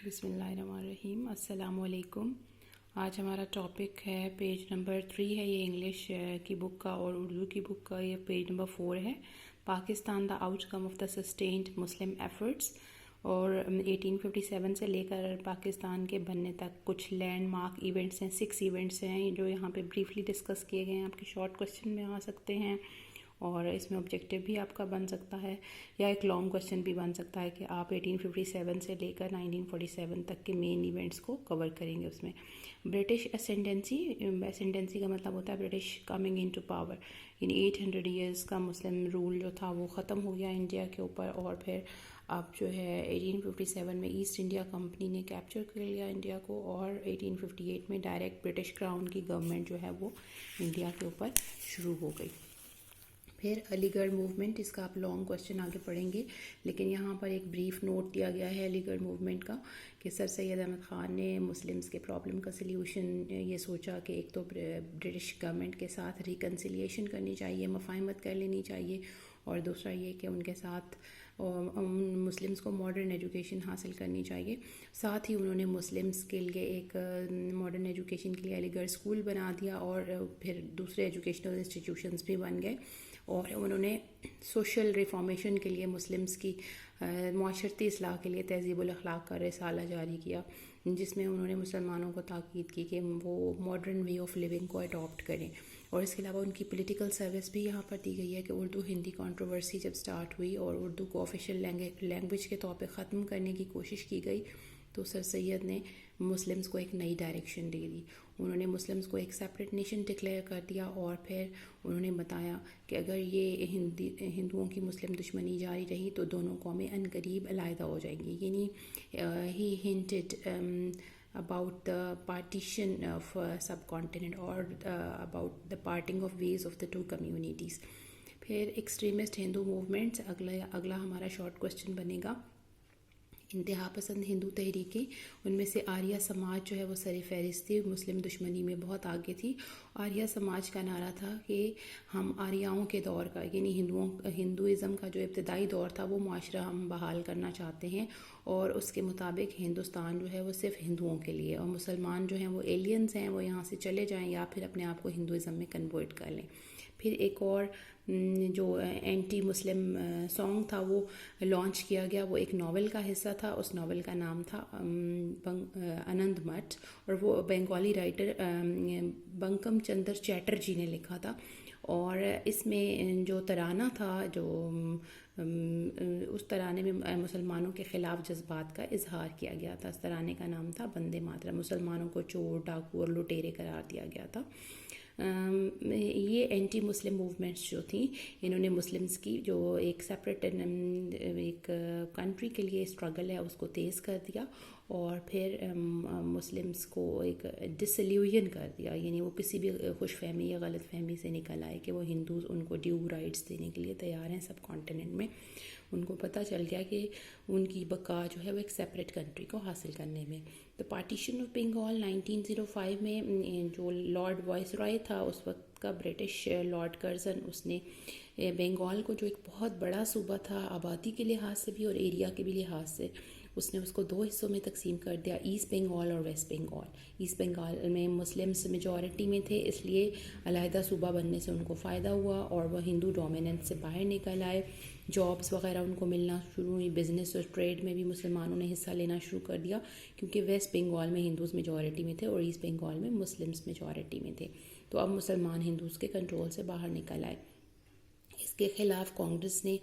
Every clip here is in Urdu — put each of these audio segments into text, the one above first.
بسم اللہ الرحمن الرحیم. السلام علیکم. آج ہمارا ٹاپک ہے پیج نمبر 3 ہے. یہ انگلش کی بک کا اور اردو کی بک کا یہ پیج نمبر 4 ہے. Pakistan the out come of the sustained Muslim efforts. اور 1857 سے لے کر پاکستان کے بننے تک کچھ لینڈ مارک ایونٹس ہیں. 6 ایونٹس ہیں جو یہاں پہ بریفلی ڈسکس کیے گئے ہیں. آپ کے شارٹ کوشچن میں آ سکتے ہیں اور اس میں آبجیکٹیو بھی آپ کا بن سکتا ہے یا ایک لانگ کوشچن بھی بن سکتا ہے کہ آپ 1857 سے لے کر 1947 تک کے مین ایونٹس کو کور کریں گے. اس میں برٹش اسینڈنسی کا مطلب ہوتا ہے British coming in to power, یعنی 800 ایئرس کا مسلم رول جو تھا وہ ختم ہو گیا انڈیا کے اوپر. اور پھر اب جو ہے 1857 میں ایسٹ انڈیا کمپنی نے کیپچر کر لیا انڈیا کو، اور 1858 میں ڈائریکٹ برٹش کراؤن کی گورنمنٹ جو ہے وہ انڈیا کے اوپر شروع ہو گئی. پھر علی گڑھ موومنٹ، اس کا آپ لانگ کوشچن آگے پڑھیں گے، لیکن یہاں پر ایک بریف نوٹ دیا گیا ہے علی گڑھ موومنٹ کا کہ سر سید احمد خان نے مسلمز کے پرابلم کا سلیوشن یہ سوچا کہ ایک تو برٹش گورنمنٹ کے ساتھ ریکنسیلیشن کرنی چاہیے، مفاہمت کر لینی چاہیے، اور دوسرا یہ کہ ان کے ساتھ مسلمز کو ماڈرن ایجوکیشن حاصل کرنی چاہیے. ساتھ ہی انہوں نے مسلمز کے لیے ایک ماڈرن ایجوکیشن کے لیے علی گڑھ اسکول بنا دیا، اور پھر دوسرے ایجوکیشنل انسٹیٹیوشنز بھی بن گئے. اور انہوں نے سوشل ریفارمیشن کے لیے مسلمز کی معاشرتی اصلاح کے لیے تہذیب الاخلاق کا رسالہ جاری کیا، جس میں انہوں نے مسلمانوں کو تاکید کی کہ وہ ماڈرن وے آف لیونگ کو اڈاپٹ کریں. اور اس کے علاوہ ان کی پولیٹیکل سروس بھی یہاں پر دی گئی ہے کہ اردو ہندی کنٹروورسی جب سٹارٹ ہوئی اور اردو کو آفیشیل لینگویج کے طور پہ ختم کرنے کی کوشش کی گئی، تو سر سید نے مسلمز کو ایک نئی ڈائریکشن دے دی. انہوں نے مسلمز کو ایک سیپریٹ نیشن ڈکلیئر کر دیا، اور پھر انہوں نے بتایا کہ اگر یہ ہندوؤں کی مسلم دشمنی جاری رہی تو دونوں قومیں عنقریب علیحدہ ہو جائیں گی. یعنی ہی hunted about the partition of subcontinent or about the parting of ways of the two communities. پھر ایکسٹریمسٹ ہندو موومنٹس، اگلا ہمارا شارٹ کوشچن بنے گا. انتہا پسند ہندو تحریکیں، ان میں سے آریہ سماج جو ہے وہ سر فہرست تھی، مسلم دشمنی میں بہت آگے تھی. آریہ سماج کا نعرہ تھا کہ ہم آریاؤں کے دور کا، یعنی ہندوازم کا جو ابتدائی دور تھا وہ معاشرہ ہم بحال کرنا چاہتے ہیں، اور اس کے مطابق ہندوستان جو ہے وہ صرف ہندوؤں کے لیے، اور مسلمان جو ہیں وہ ایلینز ہیں، وہ یہاں سے چلے جائیں یا پھر اپنے آپ کو ہندوازم میں کنورٹ کر لیں. پھر ایک اور جو اینٹی مسلم سانگ تھا وہ لانچ کیا گیا، وہ ایک ناول کا حصہ تھا. اس ناول کا نام تھا آنند مٹھ، اور وہ بنگالی رائٹر بنکم چندر چیٹرجی نے لکھا تھا. اور اس میں جو ترانہ تھا، جو اس ترانے میں مسلمانوں کے خلاف جذبات کا اظہار کیا گیا تھا. اس ترانے کا نام تھا بندے ماترم. مسلمانوں کو چور، ڈاکو اور لٹیرے قرار دیا گیا تھا. یہ اینٹی مسلم موومنٹس جو تھیں، انہوں نے مسلمز کی جو ایک سیپریٹ ایک کنٹری کے لیے اسٹرگل ہے اس کو تیز کر دیا، اور پھر مسلمز کو ایک ڈسلیوژن کر دیا. یعنی وہ کسی بھی خوش فہمی یا غلط فہمی سے نکل آئے کہ وہ ہندوز ان کو ڈیو رائٹس دینے کے لیے تیار ہیں سب کانٹیننٹ میں. ان کو پتہ چل گیا کہ ان کی بقا جو ہے وہ ایک سیپریٹ کنٹری کو حاصل کرنے میں. تو پارٹیشن آف بنگال 1905 میں جو لارڈ وائس رائے تھا اس وقت کا، برٹش لارڈ کرزن، اس نے بنگال کو جو ایک بہت بڑا صوبہ تھا آبادی کے لحاظ سے بھی اور ایریا کے بھی لحاظ سے، اس نے اس کو 2 حصوں میں تقسیم کر دیا، ایسٹ بنگال اور ویسٹ بنگال. ایسٹ بنگال میں مسلمس میجورٹی میں تھے، اس لیے علیحدہ صوبہ بننے سے ان کو فائدہ ہوا، اور وہ ہندو ڈومیننس سے باہر نکل آئے. جابس وغیرہ ان کو ملنا شروع ہوئی، بزنس اور ٹریڈ میں بھی مسلمانوں نے حصہ لینا شروع کر دیا، کیونکہ ویسٹ بنگال میں ہندوز میجورٹی میں تھے اور ایسٹ بنگال میں مسلمس میجورٹی میں تھے. تو اب مسلمان ہندوز کے کنٹرول سے باہر نکل آئے. اس کے خلاف کانگریس نے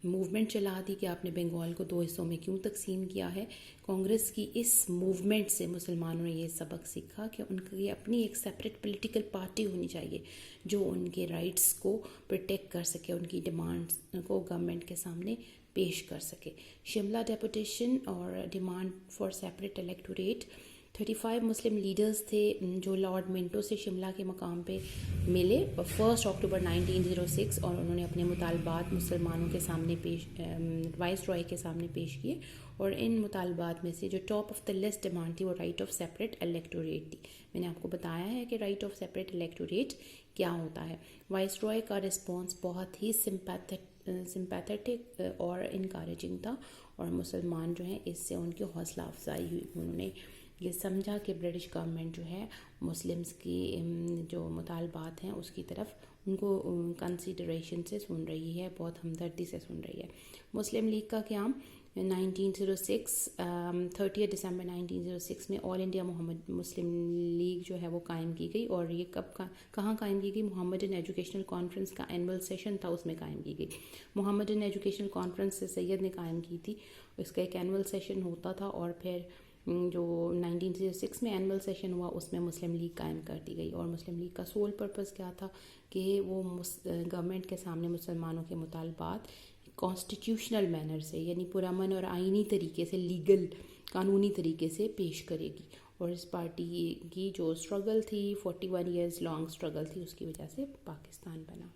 موومنٹ چلا دی کہ آپ نے بنگال کو 2 حصوں میں کیوں تقسیم کیا ہے. کانگریس کی اس موومنٹ سے مسلمانوں نے یہ سبق سیکھا کہ ان کی اپنی ایک سیپریٹ پولیٹیکل پارٹی ہونی چاہیے جو ان کے رائٹس کو پروٹیکٹ کر سکے، ان کی ڈیمانڈس کو گورنمنٹ کے سامنے پیش کر سکے. شملہ ڈیپوٹیشن اور demand for separate electorate, 35 Muslim leaders تھے جو لارڈ منٹو سے شملہ کے مقام پہ ملے 1 اکتوبر 1906، اور انہوں نے اپنے مطالبات مسلمانوں کے سامنے وائس رائے کے سامنے پیش کیے. اور ان مطالبات میں سے جو top of the list demand تھی وہ رائٹ آف سیپریٹ الیکٹوریٹ تھی. میں نے آپ کو بتایا ہے کہ رائٹ آف سیپریٹ الیکٹوریٹ کیا ہوتا ہے. وائس رائے کا رسپانس بہت ہی سمپیتھک اور انکریجنگ تھا، اور مسلمان جو ہیں اس سے ان کی حوصلہ افزائی ہوئی. انہوں نے یہ سمجھا کہ برٹش گورنمنٹ جو ہے مسلمس کی جو مطالبات ہیں اس کی طرف ان کو کنسیڈریشن سے سن رہی ہے, بہت ہمدردی سے سن رہی ہے. مسلم لیگ کا قیام 1906 30 دسمبر 1906 میں آل انڈیا محمد مسلم لیگ جو ہے وہ قائم کی گئی. اور یہ کہاں قائم کی گئی؟ محمدن ایجوکیشنل کانفرنس کا اینول سیشن تھا, اس میں قائم کی گئی. محمدن ایجوکیشنل کانفرنس سے سید نے قائم کی تھی, اس کا ایک اینول سیشن ہوتا تھا, اور پھر جو 1906 میں اینول سیشن ہوا اس میں مسلم لیگ قائم کر دی گئی. اور مسلم لیگ کا سول پرپس کیا تھا کہ وہ گورنمنٹ کے سامنے مسلمانوں کے مطالبات کانسٹیٹیوشنل مینر سے, یعنی پرامن اور آئینی طریقے سے, لیگل قانونی طریقے سے پیش کرے گی. اور اس پارٹی کی جو اسٹرگل تھی 41 ایئرز لانگ اسٹرگل تھی, اس کی وجہ سے پاکستان بنا.